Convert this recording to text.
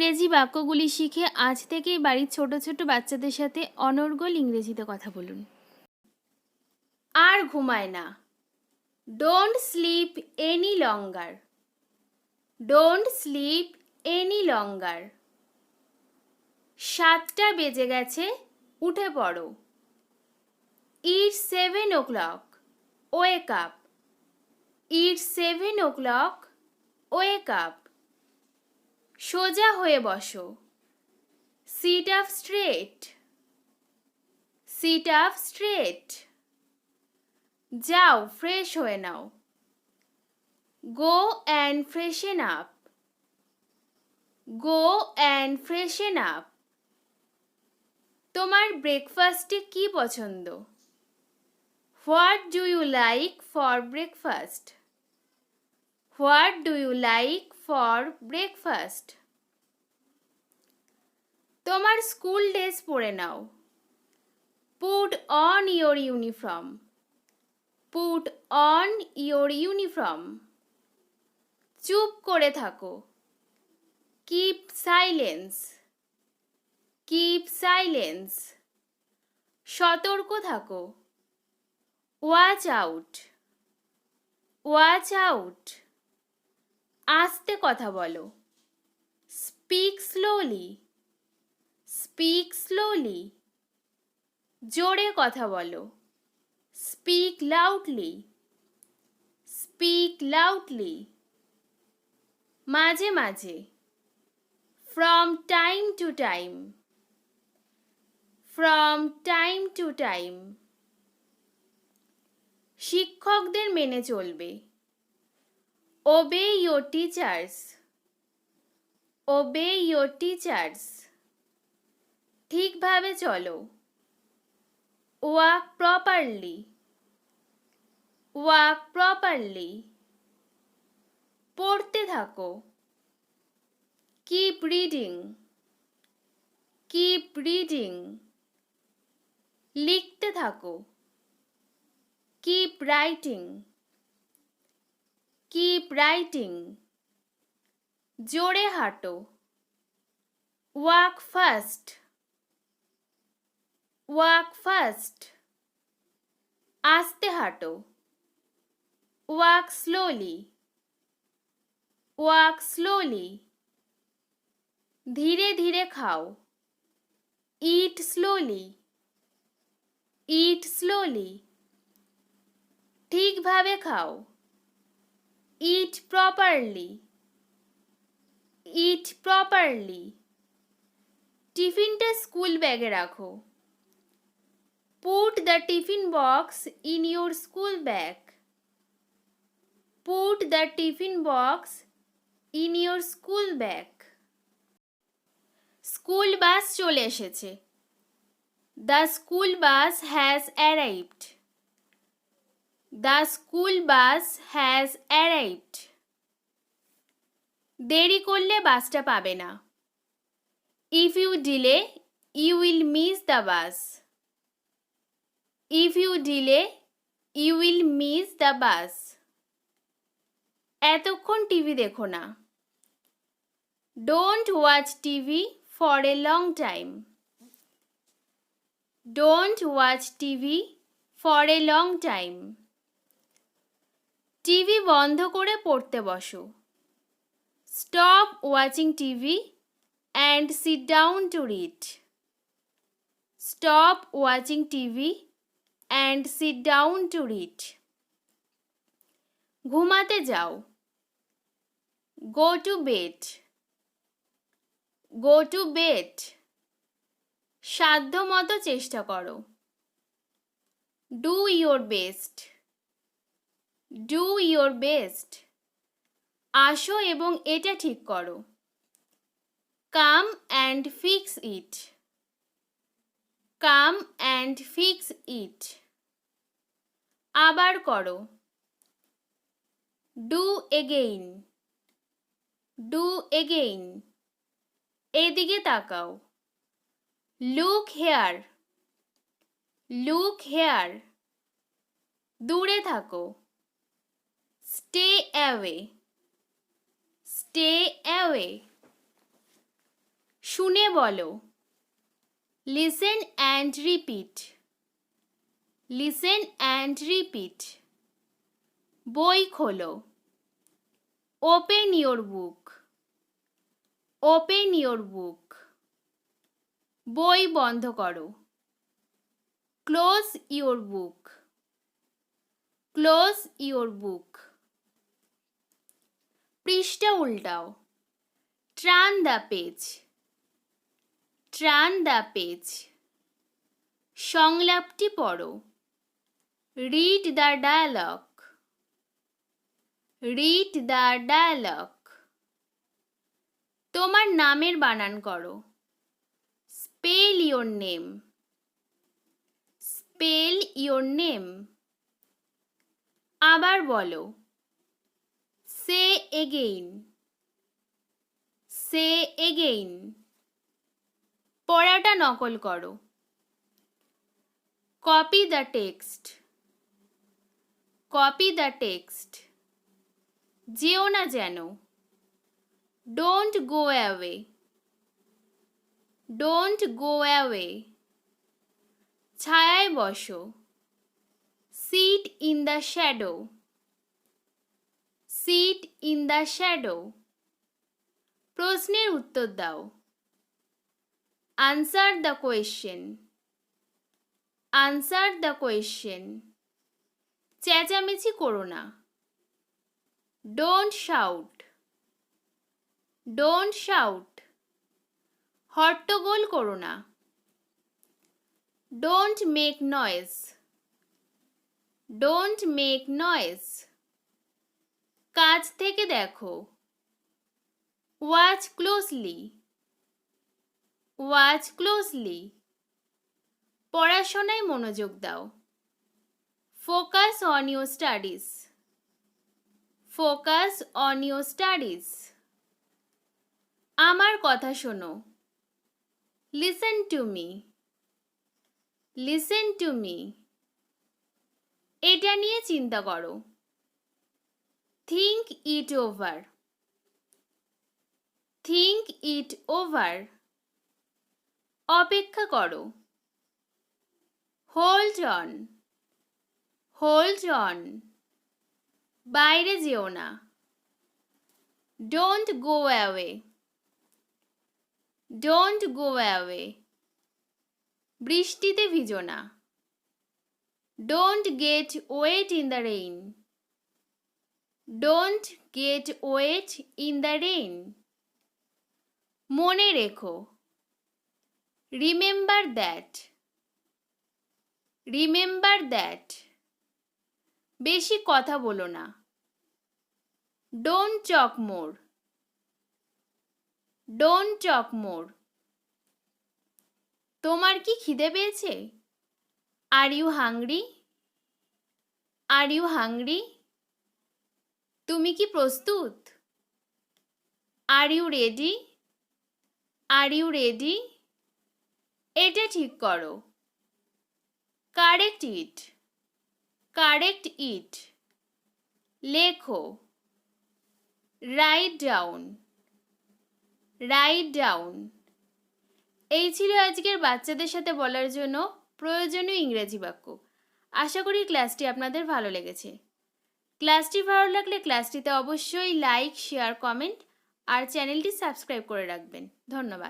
ইংরেজি বাক্যগুলি শিখে আজ থেকেই বাড়ির ছোট ছোট বাচ্চাদের সাথে অনর্গল ইংরেজিতে কথা বলুন। আর ঘুমায় না। Don't sleep any longer. Don't sleep any longer. 7টা বেজে গেছে, উঠে পড়ো। It's 7 o'clock. Wake up. It's 7 o'clock. Wake up. সোজা হয়ে বসো। Sit up straight. Sit up straight. যাও, ফ্রেশ হয়ে নাও। Go and freshen up. Go and freshen up. তোমার ব্রেকফাস্টে কি পছন্দ? What do you like for breakfast? What do you like for breakfast? তোমার স্কুল ড্রেস পরে নাও। Put on your uniform. Put on your uniform. চুপ করে থাকো। Keep silence. Keep silence. সতর্ক থাকো। Watch out. Watch out. আস্তে কথা বলো। Speak slowly. Speak slowly. জোরে কথা বলো। Speak loudly. Speak loudly. মাঝে মাঝে। From time to time. From time to time. শিক্ষকদের মেনে চলবে। Obey your teachers. Obey your teachers. ঠিকভাবে চলো। Walk properly. Walk properly. পড়তে থাকো। Keep reading. Keep reading. লিখতে থাকো। Keep writing. Keep writing. জোরে হাঁটো। Walk fast. Walk fast. আস্তে হাঁটো। Walk slowly. Walk slowly. ধীরে ধীরে খাও। Eat slowly. Eat slowly. ঠিকভাবে খাও। Eat properly. Eat properly. টিফিনটা স্কুল ব্যাগে রাখো। Put the tiffin box in your school bag. Put the tiffin box in your school bag. School bus চলে এসেছে। The school bus has arrived. The school bus has arrived. দেরি করলে বাসটা পাবে না। If you delay, you will miss the bus. If you delay, you will miss the bus. এতক্ষণ TV দেখো না। Don't watch TV for a long time. Don't watch TV for a long time. TV বন্ধ করে পড়তে বসো। Stop watching TV and sit down to read. Stop watching TV and sit down to read. ঘুমাতে যাও। Go to bed. Go to bed. সাধ্যমতো চেষ্টা করো। Do your best. Do your best. আসো এবং এটা ঠিক করো। Come and fix it. Come and fix it. আবার করো। Do again. Do again. এদিকে তাকাও। Look here. Look here. দূরে থাকো। Stay away. Stay away. শুনে বলো। Listen and repeat. Listen and repeat. বই খোলো। Open your book. Open your book. বই বন্ধ করো। Close your book. Close your book. পৃষ্ঠা উল্টাও। Turn the page. Turn the page. সংলাপটি পড়ো। Read the dialogue. Read the dialogue. তোমার নামের বানান করো। Spell your name. Spell your name. আবার বলো। Say again. Say again. পড়াটা নকল করো। Copy the text. Copy the text. যেও না যেন। Don't go away. Don't go away. ছায়ায় বসো। Sit in the shadow. Sit in the shadow. প্রশ্নের উত্তর দাও। Answer the question. Answer the question. চেঁচামেচি করো না। Don't shout. Don't shout. হট্টগোল করো না। Don't make noise. Don't make noise. কাছ থেকে দেখো। Watch closely. Watch closely. পড়াশোনায় মনোযোগ দাও। Focus on your studies. Focus on your studies. আমার কথা শোনো। Listen to me. Listen to me. এটা নিয়ে চিন্তা করো। Think it over. Think it over. অপেক্ষা করো। Hold on. Hold on. বাইরে যেও না। Don't go away. Don't go away. বৃষ্টিতে ভিজো না। Don't get wet in the rain. Don't get wet in the rain. মনে রেখো। Remember that. Remember that. বেশি কথা বলো না। Don't talk more. Don't talk more. তোমার কি খিদে পেয়েছে? Are you hungry? Are you hungry? তুমি কি প্রস্তুত? Are you ready? Are you ready? এটা ঠিক করো। Correct it. Correct it. লেখো। Write down. Write down. এই ছিল আজকের বাচ্চাদের সাথে বলার জন্য প্রয়োজনীয় ইংরেজি বাক্য। আশা করি ক্লাসটি আপনাদের ভালো লেগেছে। ক্লাসটি ভালো লাগলে ক্লাসটিতে অবশ্যই লাইক, শেয়ার, কমেন্ট আর চ্যানেলটি সাবস্ক্রাইব করে রাখবেন। ধন্যবাদ।